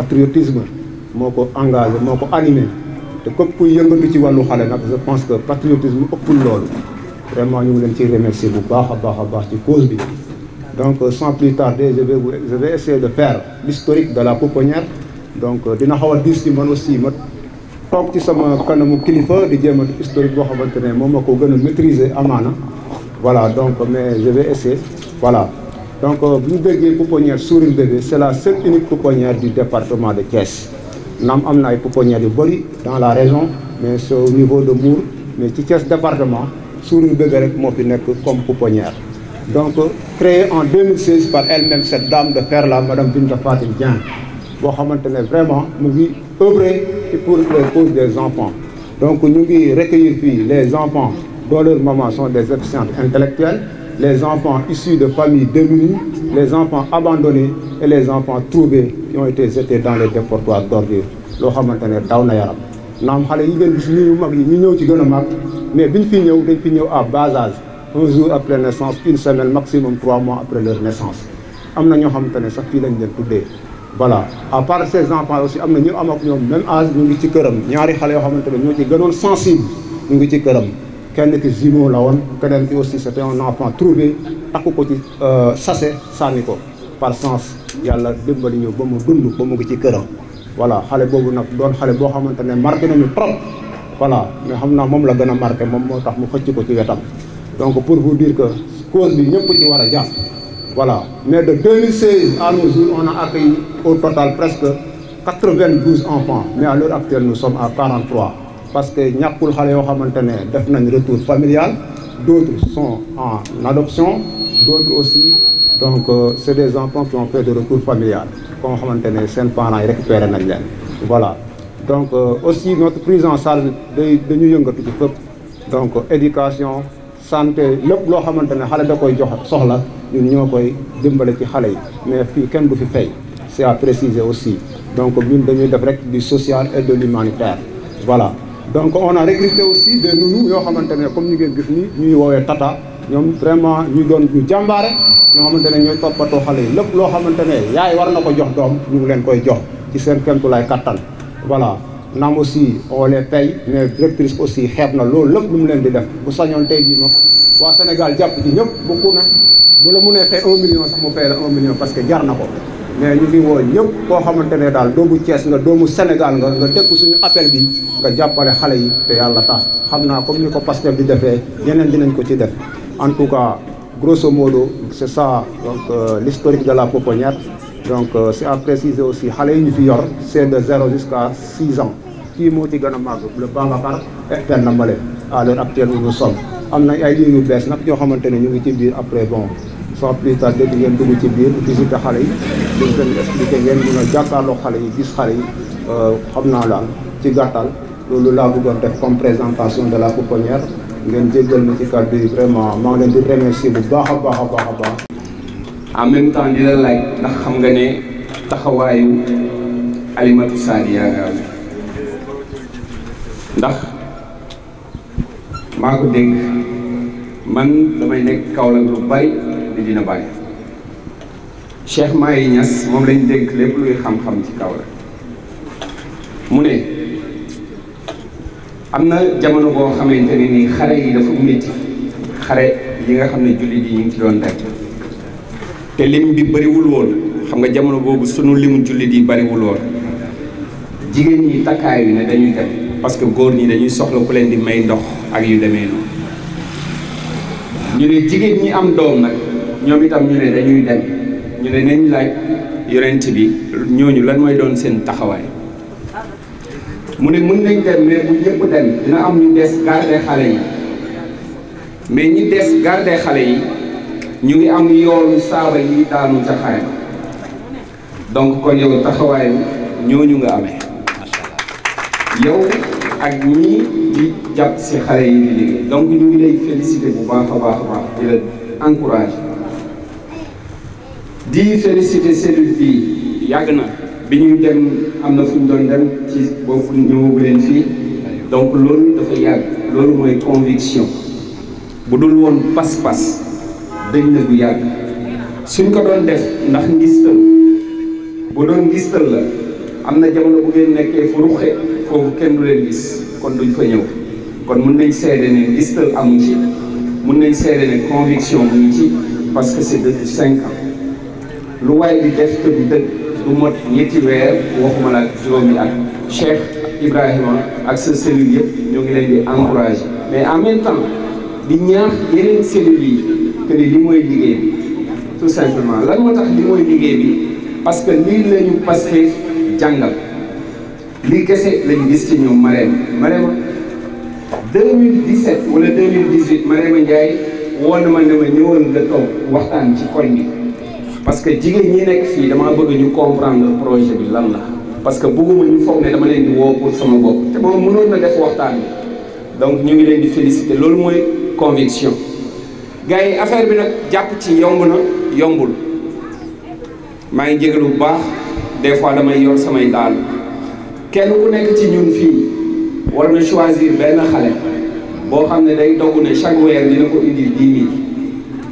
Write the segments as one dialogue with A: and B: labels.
A: patriotisme moo ko engagé moo ko animé te képp kuy yëngatu ci wàllu xale nag je pense que patriotisme ëppul loolu vraiment ñu ngi leen ciy remercier bu baax a baax ci cause bi. Donc sans plus tarder je vais essayer de faire l'historique de la pouponnière donc dina xaw a diis ci man aussi ma toog ci sama kanamu kilifa di jéem a historique boo xamante ne moom ma ko gën a maîtriser amaana voilà donc mais je vais essayer voilà. Donc bu ñu déggee pouponnière Sourire Bébé c'est la seule unique pouponnière du département de Thiès naam am na ay pouponnières yu bëri dans la région mais c'est au niveau de Mbour mais ci Thiès département Sourire Bébé rek moo fi nekk comme pouponnière. Donc créée en 2016 par elle-même cette dame de fer là madame Binta Fatim Dieng boo xamante ne vraiment mu ngi œuvrer pour les causes des enfants donc ñu ngi recueillir fii les enfants dont leurs mamans sont des déficientes intellectuelles, les enfants issus de familles démunies, les enfants abandonnés et les enfants trouvés qui ont été jetés dans les dépotoirs d'ordures loo xamante ne daw na yaram naam xale yi ngeen gis ñu mag yi ñu ñëw ci gën a mag mais biñ fi ñëw dañ fi ñëw à bas âge un jour après naissance une semaine maximum 3 mois après leur naissance am na ñoo xamante ne sax fii lañ leen tuddee voilà. À part ces enfants aussi am na ñu am ak ñoom même âge ñu ngi ci këram ñaari xale yoo xamante ne ñoo ci gënoon sensible ñu ngi ci këram kenn ki jumeau la woon keneen ki aussi c'était un enfant trouvé takku ko ci sachet sànni ko par chance yàlla dimbali ñu ba mu dund ba mu ngi ci këram voilà. Xale boobu nag doon xale boo xamante ne marqué nañu trop voilà mais xam naa moom la gën a marqué moom moo tax mu xëcc ko ci wetam. Donc pour vous dire que cause bi ñëpp ci war a jàpp voilà. Mais de 2016 à nos jours on a accueilli au total presque 92 enfants mais à l'heure actuelle nous sommes à 43 parce que ñàkkul xale yoo xamante ne def nañ retour familial d'autres sont en adoption d'autres aussi donc c'est des enfants qui ont fait de retour familial koo xamante ne seen parents yi récupéré nañ leen voilà. Donc aussi notre prise en charge dañu yëngatu ci fépp donc éducation santé lépp loo xamante ne xale da koy jox soxla ñun ñoo koy dimbale ci xale yi mais fii kenn du fi fay c'est à préciser aussi donc ñun dañuy def rek du social et de l'humanitaire voilà. Donc on a recruté aussi des nounous yoo xamante ne comme ñu ngeen gis ni ñuy woowee tata ñoom vraiment ñu doon ñu jàmbaare ñoo xamante ne ñooy toppatoo xale yi lépp loo xamante ne yaay war na ko jox doom ñu ngi leen koy jox ci seen kéemtulaay kattan voilà. Naam aussi on les paye mais directrice aussi xeeb na loolu lépp lu mu leen di def bu sañoon tey jii moom waa Sénégal jàpp ci ñëpp bu ku ne bu la mënee fay 1 million sax mu fay la 1 million parce que jar na ko mais ñu ngi woo ñëpp koo xamante ne daal doomu Thiès nga doomu Sénégal nga dégg suñu appel bi nga jàppale xale yi te yàlla tax xam naa comme ni ko Pastef di defee yeneen dinañ ko ci def en tout cas grosso modo c'est ça donc l'historique de la pouponnière. Donc c'est à préciser aussi xale yi ñu fi yor c'est de 0 jusqu'à 6 ans kii moo ci gën a màgg le Babacar et Penda Mbale à l'heure actuelle où nous sommes am na ay lieux yu bees nag ñoo xamante ne ñu ngi ci biir après bon sans plus tarder di ngeen dugg ci biir visiter xale yi dañ leen expliquer ngeen mën a jàkkaarloo xale yi gis xale yi xam naa daal ci gàttal loolu laa bëggoon def comme présentation de la pouponnière ngeen jéggal ma ci kàddu yi vraiment maa ngi leen di remercier bu baax a baax.
B: En même temps di la laaj ndax xam nga ne taxawaayu Alimatu Sadiya nga am ndax maa ko dégg man damay nekk Kaolack lu bari di dina bari Cheikh Mahi Niass moom lañ dénk lépp luy xam-xam ci Kaolack mu ne am na jamono boo xamante ne nii xare yi dafa métti xare yi nga xam ne jullit yi ñu ngi ci doon daj te lim bi bëriwul woon xam nga jamono boobu sunu limu jullit yi bëriwul woon jigéen ñi takkaayu ne dañuy dem parce que góor ñi dañuy soxla ku leen di may ndox ak yu demee noonu ñu ne jigéen ñi am doom nag ñoom itam ñu ne dañuy dem ñu ne nañ laaj yonent bi ñooñu lan mooy doon seen taxawaay mu ne mën nañ dem mais bu ñëpp dem dina am ñu des garder xale yi mais ñi des garder xale yi ñu ngi am yoonu saaba yi daanu ca xare donc kon yow taxawaay ñooñu nga amee yow ak ñii di jàpp si xale yi di liggéey donc ñu ngi lay féliciter bu baax a baax di la encourager di féliciter cellule bi yàgg na bi ñuy dem am na fu ñu doon dem ci boobu ñëwagu leen fii donc loolu dafa yàgg loolu mooy conviction bu dul woon pas-pas dañ na bu yàgg suñ ko doon def ndax ngistal bu doon ngistal la am na jamono bu ngeen nekkee fu ruxe foofu kenn du leen gis kon duñ fa ñëw kon mun nañ seede ne gistal amu ci mun nañ seede ne conviction mu ngi ci parce que c'est depuis 5 ans lu waay di def te du dëgg du mot ñetti weer waxuma la juróomi at Cheikh Ibrahima ak sa cellule yëpp ñoo ngi leen di encourager mais en même temps di ñaax yeneen cellules yi que ni li mooy liggéey bi tout simplement lan moo tax li mooy liggéey bi parce que lii lañu Pastef jàngal lii kese lañu gis ci ñoom Marème 2017 wala 2018 Marème Ndiaye woon na ma ne ma ñëwal nga toog waxtaan ci koñ bi parce que jigéen ñi nekk fii damaa bëgg ñu comprendre projet bi lan la parce que bëgguma ñu foog ne dama leen di woo pour sama bopp te moom mënoon na def waxtaan bi donc ñu ngi leen di féliciter loolu mooy conviction gars yi affaire bi nag jàpp ci yomb na yombul maa ngi jégalu bu baax des fois damay yor samay daal kenn ku nekk ci ñun fii war na choisir benn xale boo xam ne day dogu ne chaque weer dina ko indi 10 000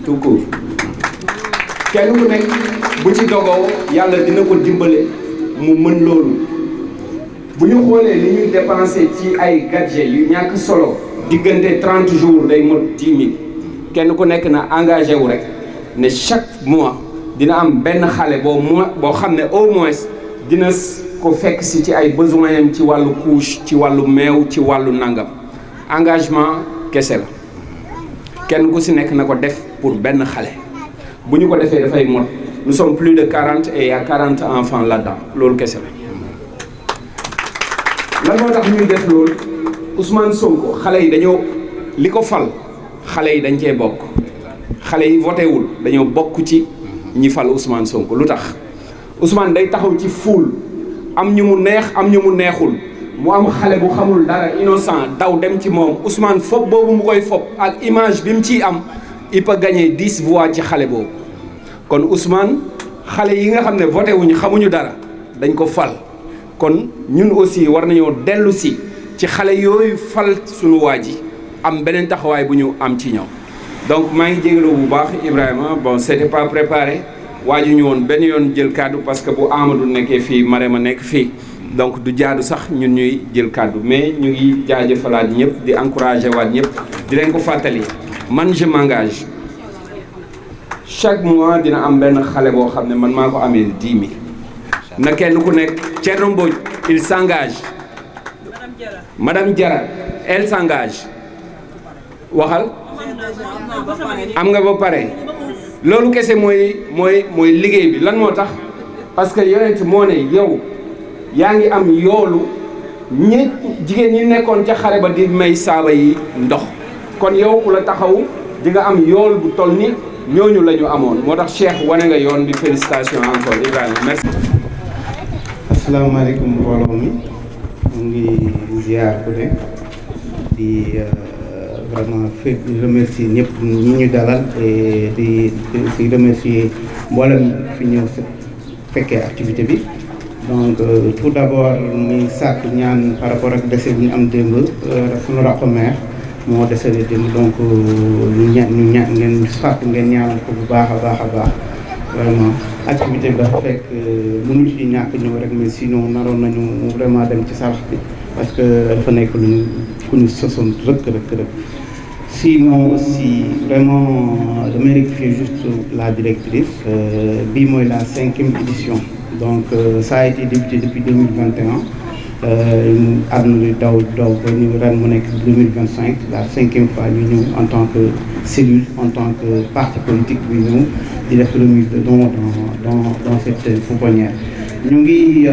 B: tout court kenn ku nekk bu ci dogoo yàlla dina ko dimbale mu mën loolu bu ñu xoolee li ñuy dépensé ci ay gadget yu ñàkk solo diggante 30 jours day mot 10 000 kenn ku nekk na engagé wu rek ne chaque mois dina am benn xale boo xam ne au moins dina ko fekk si ci ay besoins yam ci wàllu couche ci wàllu meew ci wàllu nangam engagement kese la kenn ku si nekk na ko def pour benn xale bu ñu ko defee dafay mot nous sommes plus de 40 et il y a 40 enfants là-dedans loolu kese la lan moo tax ñuy def loolu Ousmane Sonko xale yi dañoo li ko fal xale yi dañ cee bokk xale yi voté wul dañoo bokk ci ñi fal Ousmane Sonko lu tax Ousmane day taxaw ci foule am ñu mu neex am ñu mu neexul mu am xale bu xamul dara innocent daw dem ci moom Ousmane fopp boobu mu koy fopp ak image bi mu ciy am il peut gagner 10 voix ci xale boobu kon Ousmane xale yi nga xam ne voté wuñu xamuñu dara dañ ko fal kon ñun aussi war nañoo dellu si ci xale yooyu fal suñu waa ji am beneen taxawaay bu ñu am ci ñoom donc maa ngi jégalu bu baax Ibrahima bon c'était pas préparé waaju ñu woon benn yoon jël kàddu parce que bu Amadou nekkee fii Marème nekk fii donc du jaadu sax ñun ñuy jël kàddu mais ñu ngi jaajëfalaat ñëpp di encourager waat ñëpp di leen ko fàttali man je m'engage chaque mois dina am benn xale boo xam ne man maa ko amee 10 000 na kenn ku nekk Thierno Mbodj il s'engage Madame Diarra elle s'engage waxal am nga ba pare loolu kese mooy liggéey bi lan moo tax parce que yonent moo ne yow yaa ngi am yoolu ñi jigéen ñi nekkoon ca xare ba di may saaba yi ndox kon yow ku la taxaw di nga am yool bu toll ni ñooñu la ñu amoon moo tax Cheikh wane nga yoon bi félicitation encore Ibrahima merci.
C: asalaamaaleykum mbooloo mi mu ngi ziar ku ne di vraiment remercier ñëpp ñi ñu dalal et di remercier mboolem fi ñëw fekkee activité bi donc tout d'abord muy sàkk ñaan par rapport ak décès bi ñu am démb suñu rakk mère moo décédé démb donc ñu ñaan ngeen sàkk ngeen ñaanal ko bu baax a baax vraiment activité bi dafa fekk mënu ci ñàkk ñëw rek mais sinon naroon nañu vraiment dem ci sarax bi parce que dafa nekk lu ñu ku ñu sosoon rëkk. Sinon aussi vraiment damay rectifier juste la directrice bii mooy la 5e édition donc ça a été débuté depuis 2021 àdduna di daw ba ñu ren mu nekk 2025 la 5e fois ñu ñëw en tant que cellule en tant que parti politique bi ñëw di def remise de dons dans cette pouponnière ñu ngi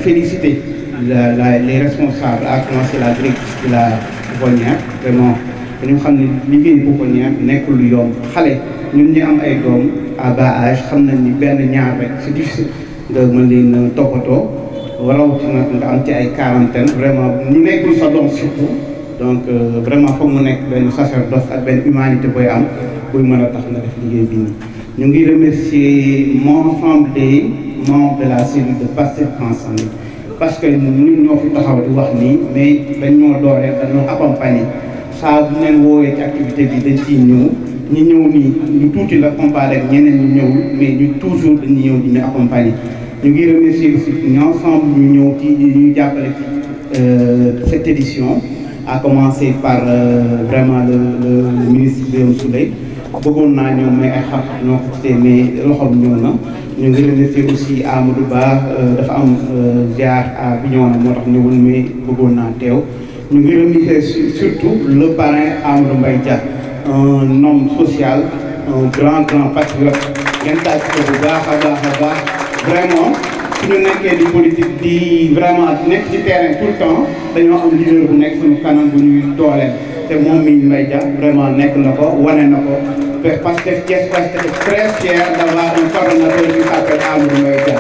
C: féliciter les responsables à commencer la directrice de la pouponnière vraiment dañu xam ne liggéey pouponnière nekkul lu yomb xale ñun ñi am ay doom à bas âge xam nañ ni benn ñaar rek c'est difficile nga mën leen toppatoo rawatina nga am ci ay quarantaine vraiment ñu nekkul sa doom surtout donc vraiment foog mu nekk benn sacerdoce ak benn humanité booy am buy mën a tax nga def liggéey bi nii. ñu ngi remercier l'ensemble des membres de la cellule de Pastef Ensemble parce que ñun ñoo fi taxaw di wax nii mais dañ ñoo dooree dañoo accompagner. saa bu leen woowee ci activité bi dañ ciy ñëw ñu ñëw nii ñu tuuti la comparé ak ñeneen ñu ñëwul mais ñu toujours dañuy ñëw di ñu accompagner ñu ngi remercier aussi ensemble ñu ñëw ci ñu jàppale ci cette édition, à commencer par vraiment le ministre Birame Souleye bëggoon naa ñoom may ay xam-xam ñoo ko cité mais loxoom ñëw na. ñu ngi remercier aussi Amadou Ba dafa am ziar à Bignona moo tax ñëwul mais bëggoon naa teew. ñu ngi remercier surtout le parrain Amadou Mbaye Dia, un homme social, un grand patriote. ngeen tàcc ko bu baax a baax vraiment suñu nekkee di politique di vraiment nekk ci terrain tout le temps dañoo am leader bu nekk suñu kanam bu ñuy dooleel te moom mii Mbaye Dia vraiment nekk na ko wane na ko. Parce que Thiès Ouest est très fier d'avoir un coordonnateur qui s'appelle Amadou Mbaye Dia.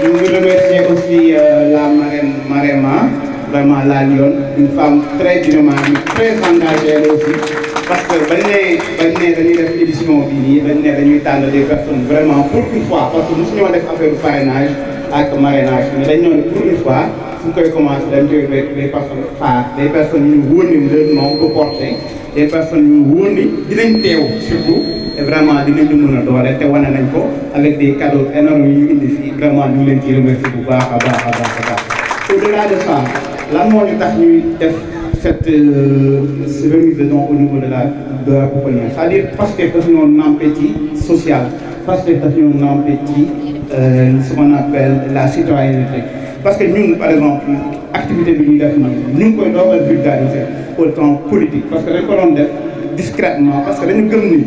C: Nous vous remercions aussi la marraine Marema, vraiment la Lyon, une femme très dynamique, très engagée elle aussi. Parce que dañu ne def édition bi nii dañuy tànn des personnes vraiment pour une fois, parce que nous ñoo def affaire du parrainage ak marrainage mais dañu ne pour une fois su koy commencé dañ koy des personnes phares, des personnes yu wóor ni leur nom peut porter. Des personnes yu wóor ni dinañ teew surtout et vraiment dinañ ñu mën a doole te wane nañ ko avec des cadeaux énormes yu ñu indi fii vraiment ñu ngi leen ciy remercier bu baax a baax. Au-delà de ça lan moo ñu tax ñuy def cette remise de dons au niveau de la pouponnière, c'est-à-dire parce que daf ñoo nampé ci social, parce que daf ñoo nampé ci ce qu'on appelle la citoyenneté. Parce que ñun par exemple activité bi ñuy def nii ñu ngi koy doog a vulgariser au temps politique parce que dañ ko doon def discrètement parce que dañu gëm ni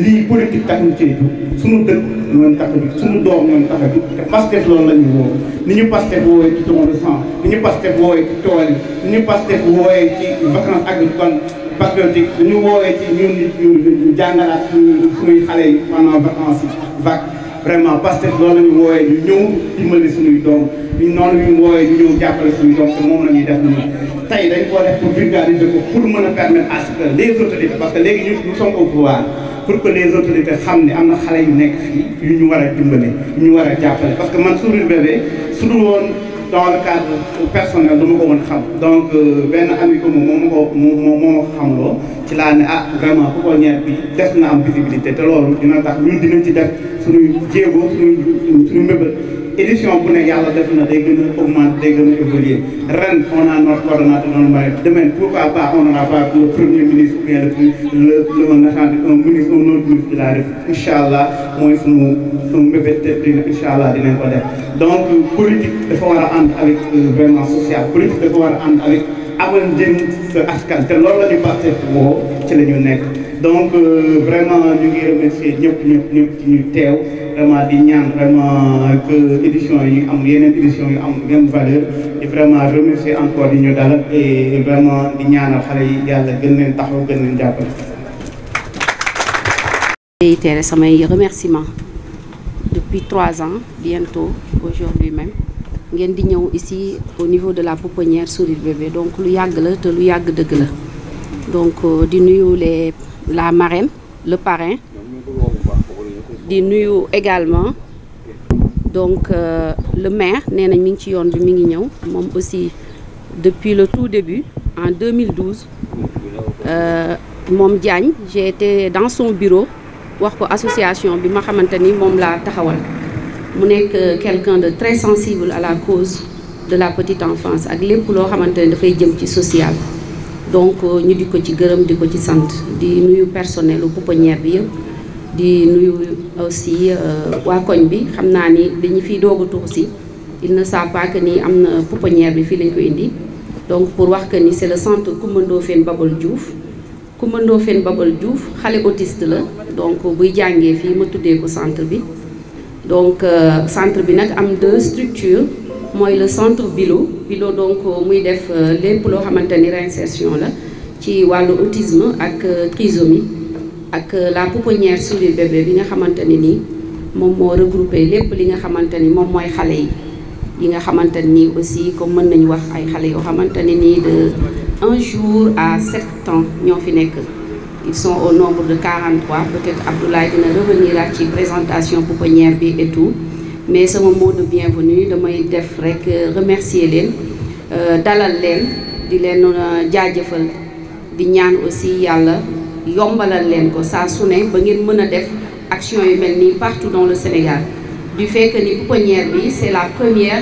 C: lii politique tax ñu cee jug suñu dëkk ñooñu tax a jug suñu doom ñooñu tax a jug te Pastef loolu la ñu woo ni ñu Pastef woowee ci don de sang ni ñu Pastef woowee ci tool yi ni ñu Pastef woowee ci vacances agricoles patriotiques dañu woowee ci ñun ñu jàngalaat suñuy xale yi pendant vacances yi vac vraiment Pastef loolu la ñu woowee ñu ñëw dimbali suñuy doom ñu noonu ñu woowee ñu ñëw jàppale suñuy doom te moom la ñuy def nii tey dañ koo def pour vulgariser ko pour mën a permettre à ce que les autorités parce que léegi nous sommes au pouvoir pour que les autorités xam ne am na xale yu nekk fii yu ñu war a dimbali yu ñu war a jàppale parce que man Sourire Bébé su dul woon dans le cadre personnel dama ko mën xam donc benn ami ko moom moo ma xamloo ci laa ne vraiment pouponnière bi def na am visibilité te loolu dina tax ñun dinañ ci def suñuy jéego suñu mbébét édition bu ne yàlla def na day gën a augmenter day gën a évoluer ren on a notre coordonnateur dans le marais demain pourquoi pas on n'aura pas le premier ministre ou bien le national un ministre un autre ministre de la République incha allah mooy suñu mbébét te incha allah dinañ ko def donc politique dafa war a ànd avec vraiment social politique dafa war a ànd avec amal njëriñ sa askan te loolu la ñu passé woo ci la ñu nekk donc vraiment ñu ngi remercier ñëpp ci ñu teew vraiment di ñaan vraiment que édition yi am yeneen édition yu am même valeur et vraiment remercier encore di ñu dalal et vraiment di ñaanal xale yi yàlla gën leen taxaw gën leen jàppale.
D: réitérer samay remerciements depuis 3 ans bientôt aujourd'hui même ngeen di ñëw ici au niveau de la pouponnière Sourire Bébé donc lu yàgg la te lu yàgg dëgg la donc di nuyu la marraine le parrain di nuyu également donc le maire nee nañ mi ngi ci yoon bi mi ngi ñëw moom aussi depuis le tout début en 2012 moom Diagne j'ai été dans son bureau wax ko association bi ma xamante ni moom laa taxawal mu nekk quelqu'un de très sensible à la cause de la petite enfance ak lépp loo xamante ne dafay jëm ci social donc ñu di ko ci gërëm di ko ci sant di nuyu personnel u pouponnière bi yëpp di nuyu aussi waa koñ bi xam naa ni dañu fiy doog a tuux si il ne savent pas que ni am na pouponnière bi fii lañ ko indi donc pour wax que ni c'est le centre Coumba Ndoffène Babal Diouf Coumba Ndoffène Babal Diouf xale autiste la donc buy jàngee fii ma tuddee ko centre bi donc centre bi nag am 2 structures mooy le centre Bilo donc muy def lépp loo xamante ni réinsertion la ci wàllu autisme ak trisomie ak la pouponnière Sourire Bébé bi nga xamante ni nii moom moo regroupé lépp li nga xamante ni moom mooy xale yi nga xamante ni aussi comme mën nañu wax ay xale yoo xamante ni nii de 1 jour à 7 ans ñoo fi nekk ils sont au nombre de 43 peut-être Abdoulaye dina revenir ak ci présentation pouponnière bi et tout mais sama mot de bienvenue damay def rek remercier leen dalal leen di leen jaajëfal di ñaan aussi yàlla yombalal leen ko saa su ne ba ngeen mën a def action yu mel nii partout dans le Sénégal du fait que ni pouponnière bi c'est la première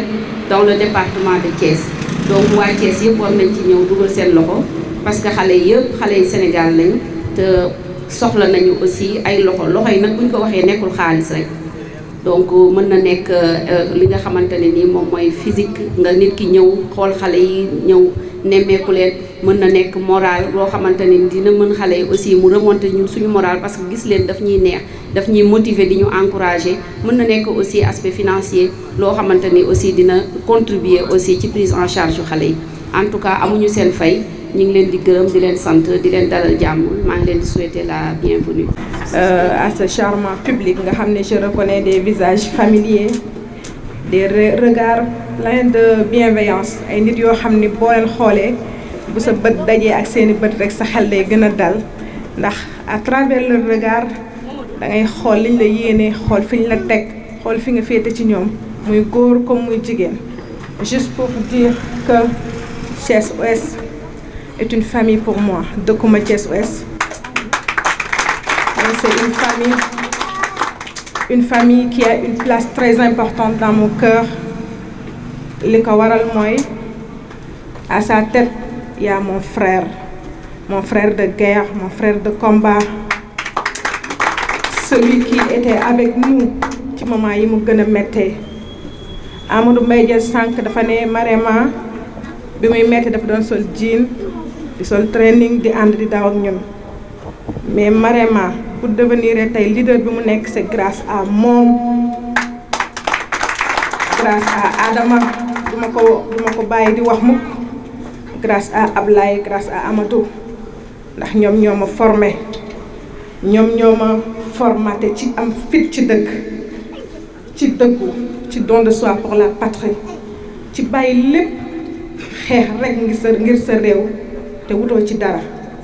D: dans le département de Thiès donc waa Thiès yëpp war nañ ci ñëw dugal seen loxo parce que xale yëpp xale yi Sénégal lañ te soxla nañu aussi ay loxo yi nag buñ ko waxee nekkul xaalis rek donc mën na nekk li nga xamante ne nii moom mooy physique nga nit ki ñëw xool xale yi ñëw nemmeeku leen mën na nekk moral loo xamante ne dina mën xale yi aussi mu remonter ñun suñu moral parce que gis leen daf ñuy neex daf ñuy motiver di ñu encourager mën na nekk aussi aspect financier loo xamante ni aussi dina contribuer aussi ci prise en charge yu xale yi en tout cas amuñu seen fay ñu ngi leen di gërëm di leen sant di leen dalal jàmm maa ngi leen di souhaiter la bienvenue.
E: À ce charmant public nga xam ne je reconnais des visages familiers des regards pleins de bienveillance ay nit yoo xam ni boo leen xoolee bu sa bët dajee ak seeni bët rek sa xel day gën a dal ndax à travers le regard da ngay xool liñ la yéene xool fi ñu la teg xool fi nga féete ci ñoom muy góor comme muy jigéen. Juste pour dire que Thiès Ouest est une famille pour moi dëkkuma Thiès Ouest mais c'est une famille qui a une place très importante dans mon cœur. Li ko waral mooy à sa tête il y a mon frère de guerre, mon frère de combat, celui qui était avec nous ci moment yi mu gën a méttee. Amadou Mbaye Dia sànq dafa ne Marema bi muy métti dafa doon sol jean di sol training di ànd di daw ak ñun mais Marema pour devenir tey leader bi mu nekk c'est grâce à moom, grâce à Adama duma ko bàyyi di wax mukk, grâce à Ablaye, grâce à Amadou ndax ñoom ñoo ma formé ñoom ñoo ma formaté ci am fit ci dëgg ci dëggu ci don de soi pour la patrie ci bàyyi lépp xeex rek ngir sa réew te wutoo ci dara.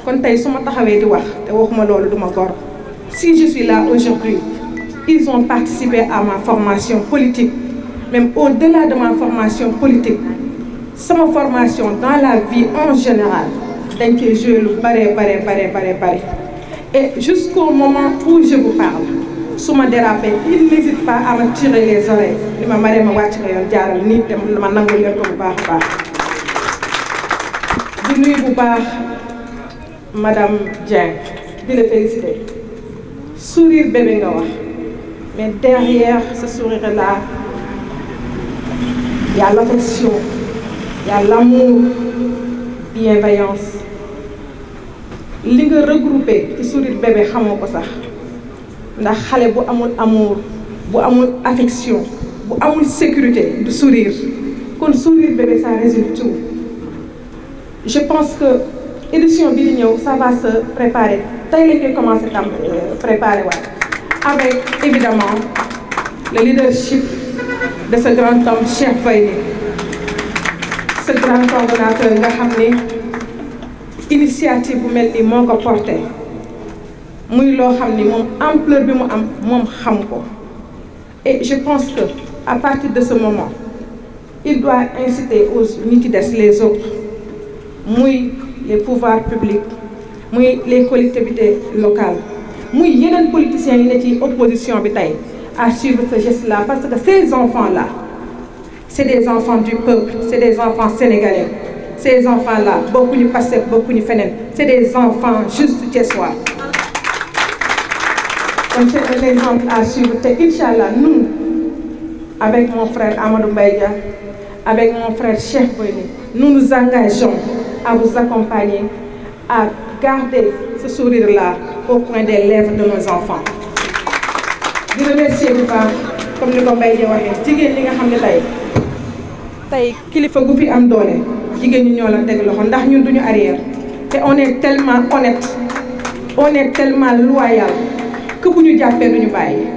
E: Kon tey su ma taxawee di wax te waxuma loolu duma gor. Si je suis là aujourd'hui, ils ont participé à ma formation politique, même au-delà de ma formation politique. Sama formation dans la vie en général dañ koy jouer lu bare. Et jusqu'au moment où je vous parle, su ma dérapé, il n'hésite pas à me tirer les oreilles. Li ma maree ma wàcc nga yoon jaaral nit te ma nangul leen ko bu baax a baax. Di nuyu bu baax Madame Dieng di la féliciter. Sourire bébé nga wax, mais derrière ce sourire-là, il y a l'affection, il y a l'amour, bienveillance. Li nga regroupé ci sourire bébé xamoo ko sax ndax xale bu amul amour bu amul affection bu amul sécurité du sourire kon sourire bébé ça résume tout. Je pense que édition bi di ñëw ça va se préparer tey lañ koy commencer préparer waat avec évidemment le leadership de ce grand homme Cheikh Faye, ce grand coordonnateur nga xam ni initiative bu mel ni moo ko porté muy loo xam ni moom ampleur bi mu am moom xam ko. Et je pense que à partir de ce moment il doit inciter aux ñi ci des les autres muy les pouvoirs publics muy les collectivités locales muy yeneen politiciens yi ne ci opposition bi tey à suivre ce geste-là parce que ces enfants-là c'est des enfants du peuple, c'est des enfants sénégalais. Ces enfants-là bokkuñu Pastef bokkuñu feneen, c'est des enfants juste thiessois. Donc c'est un exemple à suivre te Inch'Allah nous avec mon frère Amadou Mbaye Dia, avec mon frère Cheikh Boyni, nous nous engageons à vous accompagner à garder ce sourire-là au coin des lèvres de nos enfants. di remercier bu baax comme ni ko Mbaye Dia waxee jigéen ñi nga xam ne tey kilifa gu fi am doole jigéen ñi ñoo la teg loxo ndax ñun duñu arrière te on est tellement honnête, on est tellement loyal que bu ñu jàppee duñu bàyyi.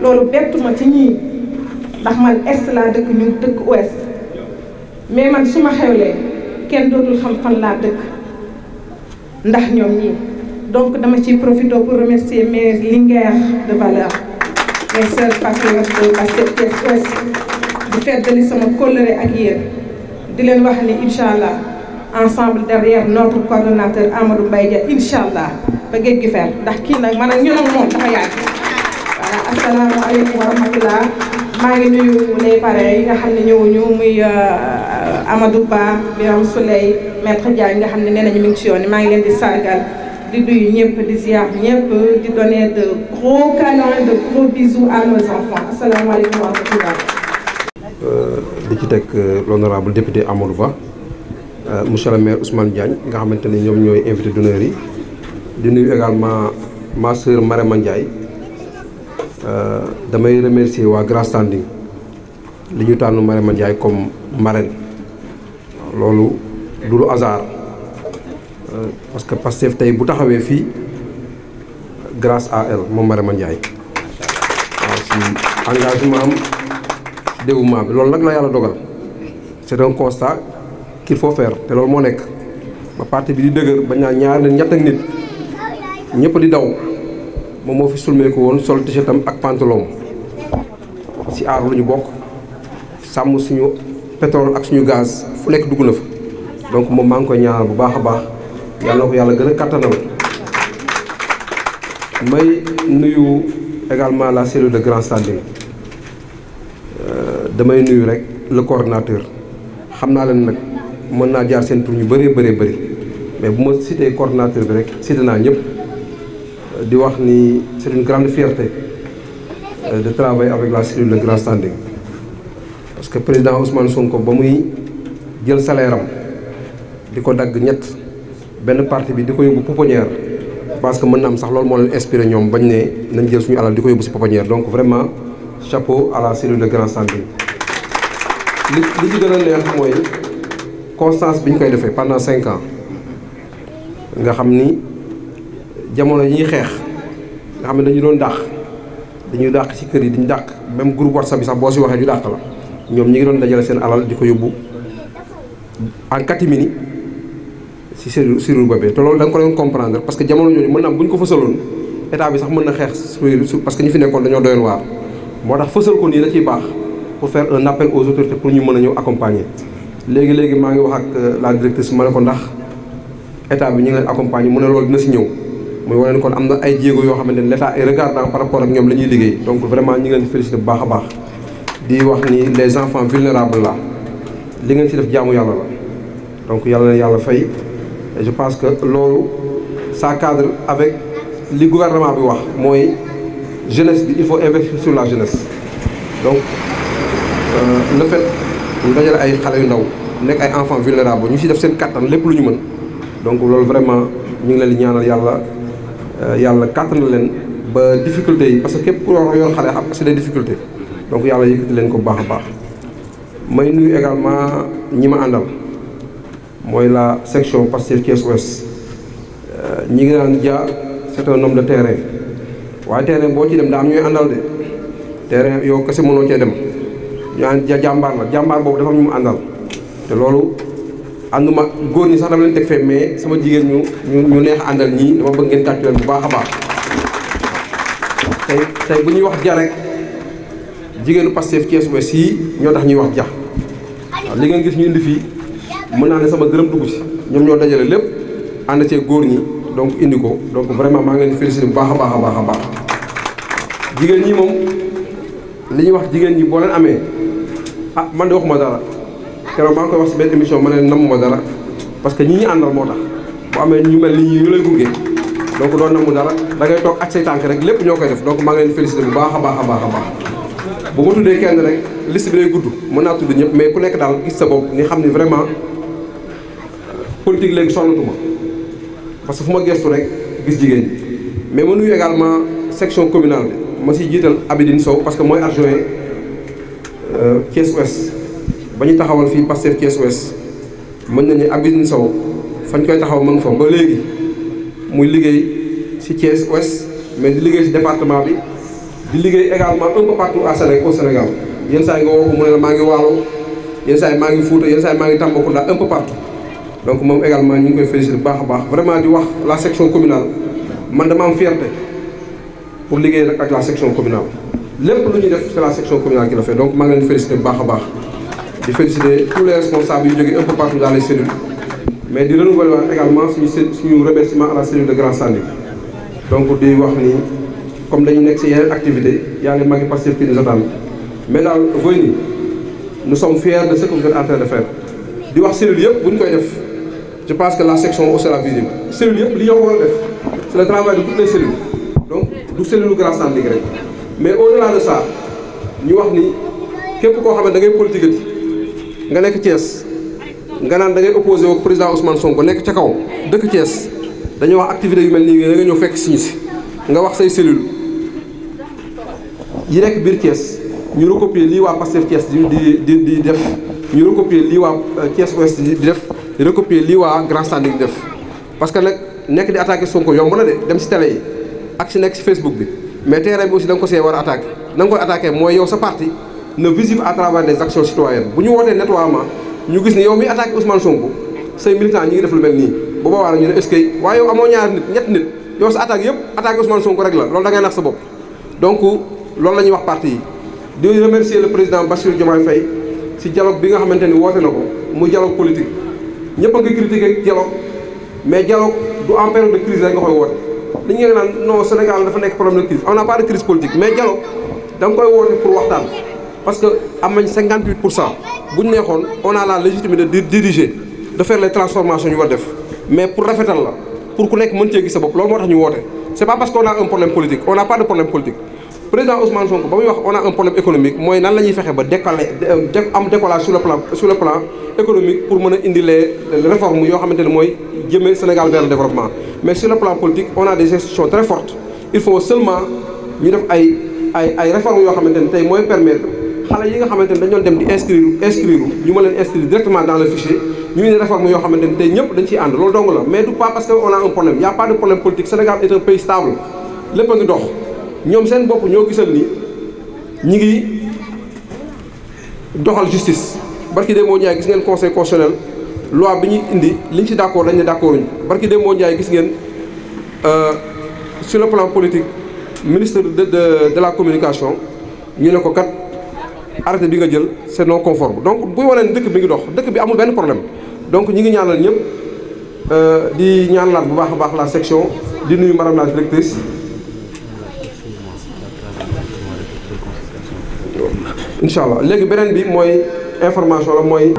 E: Loolu bettuma ci ñii ndax man est laa dëkk ñu dëkk ouest mais man su ma xewlee kenn dootul xam fan laa dëkk ndax ñoom ñii. Donc dama ciy profiter pour remercier mes linguères de valeur, mes sœurs patriotes de Pastef Thiès Ouest di feddali sama kóllëre ak yéen di leen wax ni Inch'Allah ensemble derrière notre coordonnateur Amadou Mbaye Dia Inch'Allah ba géej gi fer ndax kii nag man ak ñun ak moom dafa yàgg. Voilà, asalaamaaleykum wa rahmatullah. maa ngi nuyu les parrains yi nga xam ne ñëwuñu muy Amadou Ba Biram Souley maître Diagne nga xam ne nee nañu mi ngi si yoon maa ngi leen di sargal di nuyu ñëpp di ziar ñëpp di donner de gros câlins de gros bisous à nos enfants asalaamaaleykum wa rahmatulah.
F: di ci teg l'honorable député Amadou Ba monsieur le maire Ousmane Diagne nga xamante ni ñoom ñooy invité d'honneur yi di nuyu également ma sœur Marema Ndiaye damay remercier waa Grand Standing li ñu tànn Marema Ndiaye comme marraine loolu du lu hasard parce que Pastef tey bu taxawee fii grâce à elle moom Marema Ndiaye waaw si engagement am dévouement bi loolu nag la yàlla dogal c'est un constat qu'il faut faire te loolu moo nekk ba parti bi di dëgër ba ñaar nit ñett ak nit ñëpp di daw moom moo fi sulmee ko woon sol t-shirtam ak pantalon si aar lu ñu bokk sàmm suñu pétrole ak suñu gaz fu nekk dugg na fa donc moom maa ngi koy ñaanal bu baax a baax yàlla na ko yàlla gën a kattanal. may nuyu également la cellule de Grand Standing damay nuyu rek le coordinateur xam naa leen nag mën naa jaar seen tur ñu bëree bëri mais bu ma cité coordinateur bi rek cité naa ñëpp di wax ni c'est une grande fierté de travailler avec la cellule de Grand Standing parce que président Ousmane Sonko ba muy jël salaire am di ko dagg ñett benn partie bi di ko yóbbu pouponnière parce que mën na am sax loolu moo leen inspiré ñoom bañ ne nañ jël suñu alal di ko yóbbu si pouponnière donc vraiment chapeau à la cellule de Grand Standing li ci gën a neex mooy constance bi ñu koy defee pendant 5 ans nga xam ni jamono yi ñuy xeex nga xam ne dañu doon dañuy dàq ci kër yi dañu dàq même groupe WhatsApp bi sax boo si waxee ñu dàq la ñoom ñi ngi doon dajale seen alal di ko yóbbu en catimini si cellule boobee te loolu da nga ko doon comprendre parce que jamono jooju mën na am bu ñu ko fësaloon état bi sax mën na xeex parce que ñi fi nekkoon dañoo doyoon waar moo tax fësal ko nii da ciy baax pour faire un appel aux autorités pour ñu mën a ñëw accompagner léegi maa ngi wax ak la directrice ma ne ko ndax état bi ñu ngi leen accompagner mu ne loolu dina si ñëw muy wane ni kon am na ay jéego yoo xamante ne l'état est regardant par rapport ak ñoom la ñuy liggéey donc vraiment ñu ngi leen di féliciter bu baax a baax di wax ni les enfants vulnérables là li ngeen si def jaamu yàlla la donc yàlla na yàlla fay et je pense que loolu ça cadre avec li gouvernement bi wax mooy jeunesse bi il faut investir sur la jeunesse donc le fait ñu dajale ay xale yu ndaw nekk ay enfants vulnérables ñu si def seen kattan lépp lu ñu mën donc loolu vraiment ñu ngi leen di ñaanal yàlla kattan na leen ba difficultés yi parce que képp ku yor xale xam c'est des difficultés donc yàlla yëkkati leen ko bu baax a baax may nuyu également ñi ma àndal mooy la section Pastef Thiès Ouest ñi ngi naan Dia c'est un homme de terrain waaye terrain boo ci dem daa am ñuy àndal de terrain yow kese mënoo cee dem ñu naan Dia jàmbaar la jàmbaar boobu dafa am ñu mu àndal te loolu ànduma góor ñi sax dama leen teg fee mais sama jigéen ñu neex a àndal ñii dama bëgg ngeen tàccu leen bu baax a baax tey bu ñuy wax Dia rek jigéenu Pastef Thiès Ouest yi ñoo tax ñuy wax Dia waaw li ngeen gis ñu indi fii mën naa ne sama dërëm dugg ci ñoom ñoo dajale lépp ànd cee góor ñi donc indi ko donc vraiment maa ngi leen di féliciter bu baax a baax a baax a baax jigéen ñi moom li ñuy wax jigéen ñi boo leen amee man de waxuma dara keroog maa ngi koy wax ci benn émission ma ne namuma dara parce que ñi ñu àndal moo tax bu amee ñu mel ni ñi ñu lay gunge donc doon namu dara da ngay toog ak say tànk rek lépp ñoo koy def donc maa ngi leen di féliciter bu baax a baax a baax a baax bu ma tuddee kenn rek liste bi day gudd mën naa tudd ñëpp mais ku nekk daal gis sa bopp ni xam ni vraiment politique léegi sonnatuma parce que fu ma gestu rek gis jigéen ñi mais ma nuyu également section communale bi ma siy jiital Abidine Sow parce que mooy adjoint Thiès Ouest ba ñu taxawal fii Pastef Thiès Ouest mën nañu Abidine Sow fañ koy taxaw ma nga fa ba léegi muy liggéey si Thiès Ouest mais di liggéey si département bi di liggéey également un peu partout au Sénégal yenn saa yi nga woo ko mu ne la maa ngi Waalo yenn saa yi maa ngi Fouta yenn saa yi maa ngi Tambacounda un peu partout donc moom également ñu ngi koy féliciter bu baax a baax vraiment di wax la section communale man dama am fierté pour liggéey rek ak la section communale lépp lu ñuy def c'est la section communale qui le fait donc maa ngi leen di féliciter bu baax a baax di féliciter tous les responsables yu jógee un peu partout dans les cellules mais di renouveler waat également suñu remerciement à la cellule de Grand Standing donc di wax ni comme dañu nekk ci yeneen activité yaa ngi magi Pastef qui nous attend mais daal voyez nous sommes fiers de ce que vous êtes en train de faire di wax cellules yëpp bu ñu koy def je pense que la section sera visible cellules yëpp li ñoo war a def c'est le travail de toutes les cellules donc du cellule Grand Standing rek mais au-delà de ça ñu wax ni képp koo xam ne da ngay politique nga nekk Thiès nga naan da ngay opposé au président Ousmane Sonko nekk ca kaw dëkk Thiès dañuy wax activité yu mel nii da nga ñëw fekk si ñu si nga wax say cellule yi nekk biir Thiès ñu recopier lii waa Pastef Thiès di def ñu recopier lii waa Thiès Ouest di def di recopier lii waa Grand Standing di def parce que nag nekk di attaqué Sonko yomb na de dem si télé yi ak si nekk si Facebook bi mais terrain bi aussi da nga ko see war a attaqué na nga koy attaqué mooy yow sa parti ne visible à travers des actions citoyennes bu ñu wootee nettoiement ñu gis ni yow mi attaqué Ousmane Sonko say militants ñi ngi def lu mel nii bu boobaa ñu ne est-ce que waaye yow amoo ñaari nit ñetti nit yow sa attaque yëpp attaqué Ousmane Sonko rek la loolu da ngay nax sa bopp donc loolu la ñuy wax parti yi di remercier le président Bassirou Diomaye Faye si dialogue bi nga xamante ni woote na ko muy dialogue politique ñëpp a ngi critiquer dialogue mais dialogue du en période de crise rek nga koy woote li ñu naan non Sénégal dafa nekk problème de crise on n'a pas de crise politique mais dialogue da nga koy woote pour waxtaan parce que am nañ 58% bu ñu neexoon on a la légitimité de diriger de faire les transformations ñu war def mais pour rafetal la pour ku nekk mën cee gis sa bopp loolu moo tax ñu woote c'est pas parce qu'on a un problème politique on n'a pas de problème politique président Ousmane Sonko ba muy wax on a un problème économique mooy nan la ñuy fexe ba am décollage sur le plan économique pour mën a indi les réformes yoo xamante ne mooy jëmee Sénégal vers le développement mais sur le plan politique on a des institutions très fortes il faut seulement ñu def ay réformes yoo xamante ne tey mooy permettre xale yi nga xamante ne dañu doon dem di inscrire ñu mën leen inscrire directement dans le fichier ñu indi réforme yoo xamante ne tey ñëpp dañ ciy ànd loolu dong la mais du pas parce que on a un problème il y a pas de problème politique Sénégal est un pays stable lépp a ngi dox ñoom seen bopp ñoo gisal ni ñi ngi doxal justice barki Demba Ndiaye gis ngeen conseil constitutionnel loi bi ñuy indi liñ ci d'accord dañ ne d'accord uñ barki Demba Ndiaye gis ngeen sur le plan politique ministre de la communication ñu ne ko kat arrêté bi nga jël c'est non conforme donc buy wane ne dëkk bi ngi dox dëkk bi amul benn problème donc ñi ngi ñaanal ñëpp di ñaanalaat bu baax a baax la section di nuyu madame la directrice incha allah léegi beneen bi mooy information la mooy